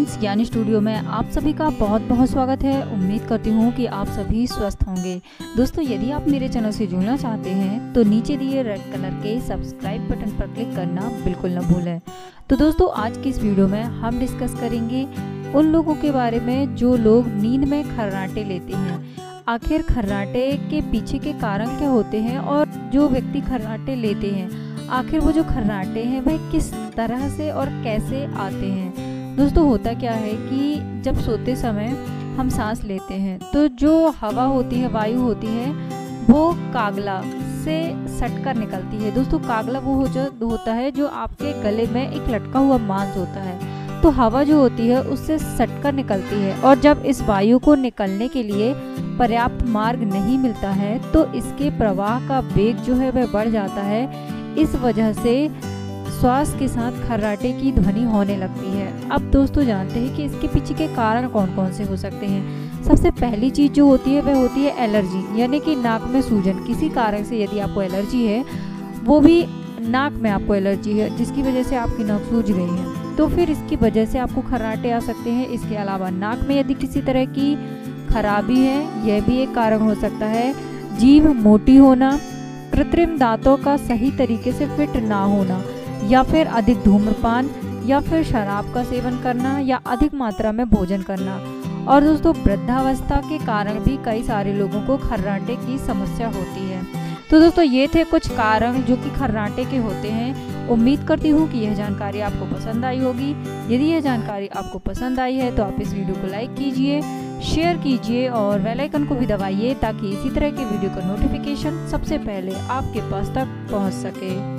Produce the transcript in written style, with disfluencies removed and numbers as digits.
Science ज्ञानी studio में आप सभी का बहुत बहुत स्वागत है। उम्मीद करती हूँ कि आप सभी स्वस्थ होंगे। दोस्तों, यदि आप मेरे चैनल से जुड़ना चाहते हैं तो नीचे दिए रेड कलर के सब्सक्राइब बटन पर क्लिक करना बिल्कुल न भूलें। तो दोस्तों, आज की इस वीडियो में हम डिस्कस करेंगे उन लोगों के बारे में जो लोग नींद में खर्राटे लेते हैं। आखिर खर्राटे के पीछे के कारण क्या होते हैं और जो व्यक्ति खर्राटे लेते हैं, आखिर वो जो खर्राटे हैं वह किस तरह से और कैसे आते हैं। दोस्तों, होता क्या है कि जब सोते समय हम सांस लेते हैं तो जो हवा होती है, वायु होती है, वो कागला से सटकर निकलती है। दोस्तों, कागला वो होता है जो आपके गले में एक लटका हुआ मांस होता है। तो हवा जो होती है उससे सटकर निकलती है और जब इस वायु को निकलने के लिए पर्याप्त मार्ग नहीं मिलता है तो इसके प्रवाह का वेग जो है वह बढ़ जाता है। इस वजह से श्वास के साथ खर्राटे की ध्वनि होने लगती है। अब दोस्तों, जानते हैं कि इसके पीछे के कारण कौन कौन से हो सकते हैं। सबसे पहली चीज़ जो होती है वह होती है एलर्जी, यानी कि नाक में सूजन। किसी कारण से यदि आपको एलर्जी है, वो भी नाक में आपको एलर्जी है जिसकी वजह से आपकी नाक सूज गई है, तो फिर इसकी वजह से आपको खर्राटे आ सकते हैं। इसके अलावा नाक में यदि किसी तरह की खराबी है, यह भी एक कारण हो सकता है। जीभ मोटी होना, कृत्रिम दांतों का सही तरीके से फिट ना होना, या फिर अधिक धूम्रपान, या फिर शराब का सेवन करना, या अधिक मात्रा में भोजन करना। और दोस्तों, वृद्धावस्था के कारण भी कई सारे लोगों को खर्राटे की समस्या होती है। तो दोस्तों, ये थे कुछ कारण जो कि खर्राटे के होते हैं। उम्मीद करती हूँ कि यह जानकारी आपको पसंद आई होगी। यदि यह जानकारी आपको पसंद आई है तो आप इस वीडियो को लाइक कीजिए, शेयर कीजिए और बेल आइकन को भी दबाइए ताकि इसी तरह के वीडियो का नोटिफिकेशन सबसे पहले आपके पास तक पहुँच सके।